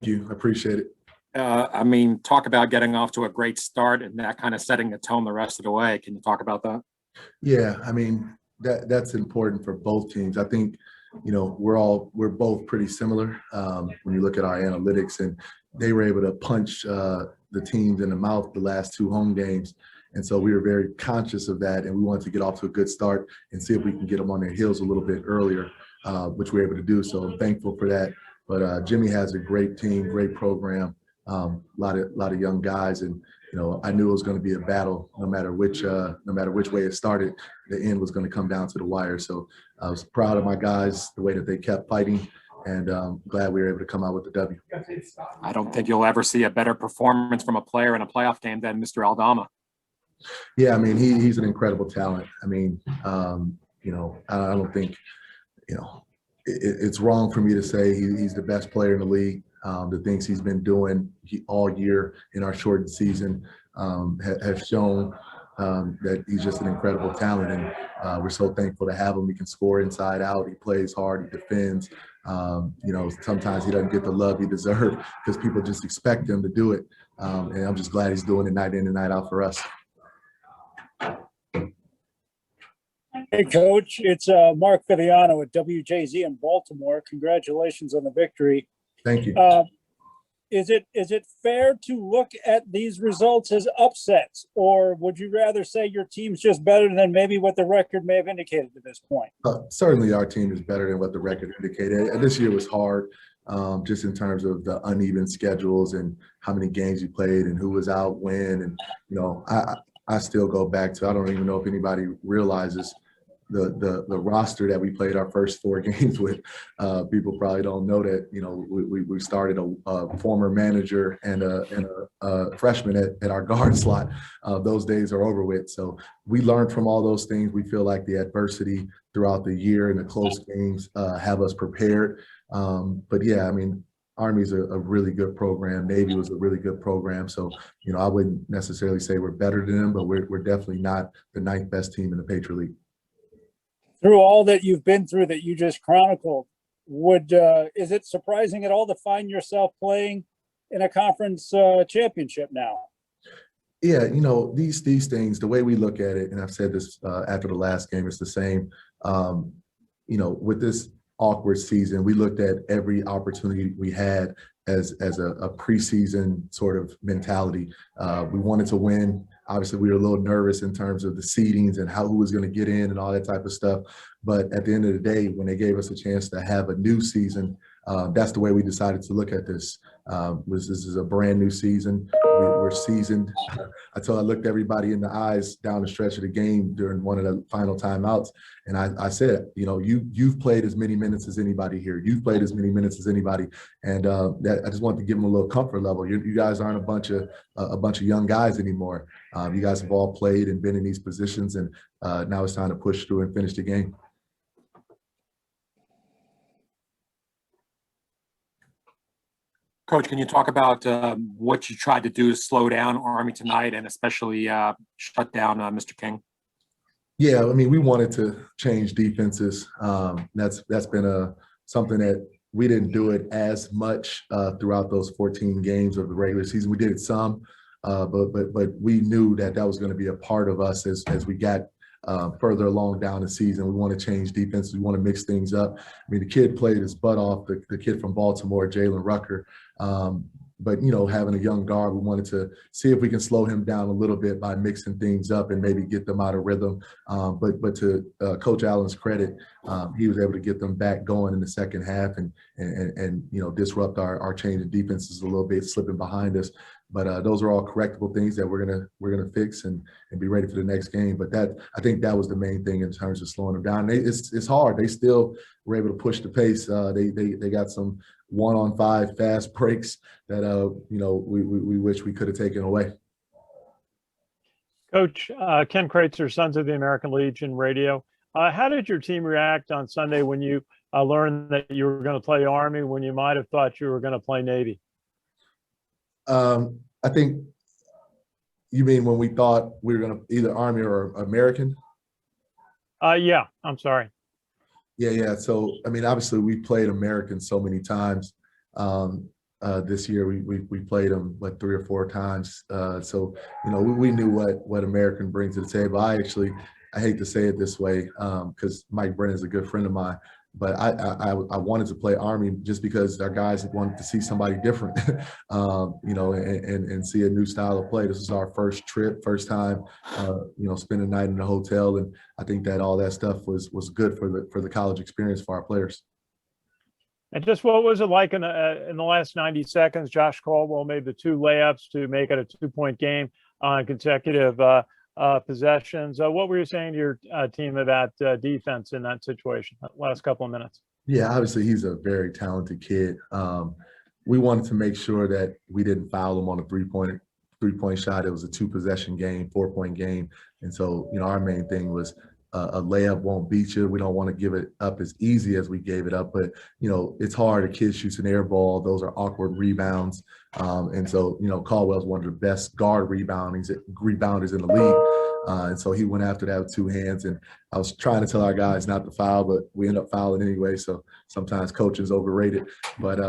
you. I appreciate it. I mean, talk about getting off to a great start and that kind of setting the tone the rest of the way. Can you talk about that? Yeah, I mean that's important for both teams. I think we're both pretty similar when you look at our analytics, and they were able to punch the teams in the mouth the last two home games, and so we were very conscious of that, and we wanted to get off to a good start and see if we can get them on their heels a little bit earlier, which we're able to do. So I'm thankful for that. But Jimmy has a great team, great program, a lot of young guys, and I knew it was going to be a battle, no matter which way it started. The end was going to come down to the wire. So I was proud of my guys, the way that they kept fighting, and glad we were able to come out with the W. I don't think you'll ever see a better performance from a player in a playoff game than Mr. Aldama. Yeah, I mean, he's an incredible talent. I mean, I don't think, it's wrong for me to say he's the best player in the league. The things he's been doing all year in our shortened season have shown that he's just an incredible talent, and we're so thankful to have him. He can score inside out. He plays hard. He defends. Sometimes he doesn't get the love he deserves because people just expect him to do it, and I'm just glad he's doing it night in and night out for us. Hey, Coach, it's Mark Viviano at WJZ in Baltimore. Congratulations on the victory. Thank you. Is it fair to look at these results as upsets, or would you rather say your team's just better than maybe what the record may have indicated at this point? Certainly our team is better than what the record indicated. And this year was hard, just in terms of the uneven schedules and how many games you played and who was out when. And, I still go back to, I don't even know if anybody realizes the roster that we played our first four games with. People probably don't know that, we started a former manager and a freshman at our guard slot. Those days are over with. So we learned from all those things. We feel like the adversity throughout the year and the close games have us prepared. But yeah, I mean, Army's a really good program. Navy was a really good program. So, I wouldn't necessarily say we're better than them, but we're definitely not the ninth best team in the Patriot League. Through all that you've been through that you just chronicled, is it surprising at all to find yourself playing in a conference championship now? Yeah, these things, the way we look at it, and I've said this after the last game, it's the same. With this awkward season, we looked at every opportunity we had as a preseason sort of mentality. We wanted to win. Obviously, we were a little nervous in terms of the seedings and who was going to get in and all that type of stuff. But at the end of the day, when they gave us a chance to have a new season, that's the way we decided to look at this. This is a brand new season. We're seasoned. I looked everybody in the eyes down the stretch of the game during one of the final timeouts, and I said, you've played as many minutes as anybody here. You've played as many minutes as anybody, and I just wanted to give them a little comfort level. You guys aren't a bunch of young guys anymore. You guys have all played and been in these positions, and now it's time to push through and finish the game. Coach, can you talk about what you tried to do to slow down Army tonight, and especially shut down Mr. King? Yeah, I mean, we wanted to change defenses. That's been something that we didn't do it as much throughout those 14 games of the regular season. We did it some, but we knew that was going to be a part of us as we got further along down the season. We want to change defense. We want to mix things up. I mean, the kid played his butt off, the kid from Baltimore, Jalen Rucker. But, having a young guard, we wanted to see if we can slow him down a little bit by mixing things up and maybe get them out of rhythm. But to Coach Allen's credit, he was able to get them back going in the second half and disrupt our change of defenses a little bit, slipping behind us. But those are all correctable things that we're gonna fix and be ready for the next game. But I think that was the main thing in terms of slowing them down. It's hard. They still were able to push the pace. They got some 1-on-5 fast breaks that we wish we could have taken away. Coach, Ken Kreitzer, Sons of the American Legion Radio. How did your team react on Sunday when you learned that you were going to play Army when you might have thought you were going to play Navy? I think you mean when we thought we were going to either Army or American? Yeah, I'm sorry. Yeah. So, I mean, obviously we played American so many times. this year. We played them like 3 or 4 times. So, you know, we knew what American brings to the table. I hate to say it this way because Mike Brennan is a good friend of mine, but I wanted to play Army just because our guys wanted to see somebody different, you know, and see a new style of play. This is our first trip, first time, you know, spend a night in a hotel, and I think that all that stuff was good for the college experience for our players. And just what was it like in the last 90 seconds? Josh Caldwell made the 2 layups to make it a 2-point game on consecutive possessions. What were you saying to your team about defense in that situation, last couple of minutes? Yeah, obviously he's a very talented kid. We wanted to make sure that we didn't foul him on a three-point shot. It was a 2-possession game, 4-point game. And so, you know, our main thing was a layup won't beat you. We don't want to give it up as easy as we gave it up, but you know, it's hard. A kid shoots an air ball. Those are awkward rebounds. And so, you know, Caldwell's one of the best guard rebounders in the league. And so he went after that with 2 hands. And I was trying to tell our guys not to foul, but we end up fouling anyway. So sometimes coaching is overrated. But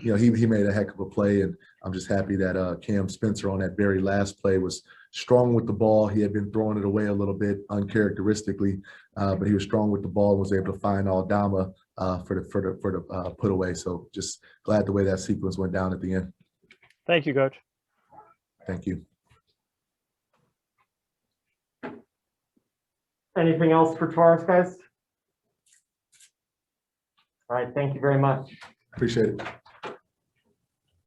you know, he made a heck of a play, and I'm just happy that Cam Spencer on that very last play was strong with the ball. He had been throwing it away a little bit uncharacteristically, but he was strong with the ball and was able to find Aldama for the put away. So just glad the way that sequence went down at the end. Thank you, Coach. Thank you. Anything else for Tavaras, guys? All right, thank you very much. Appreciate it.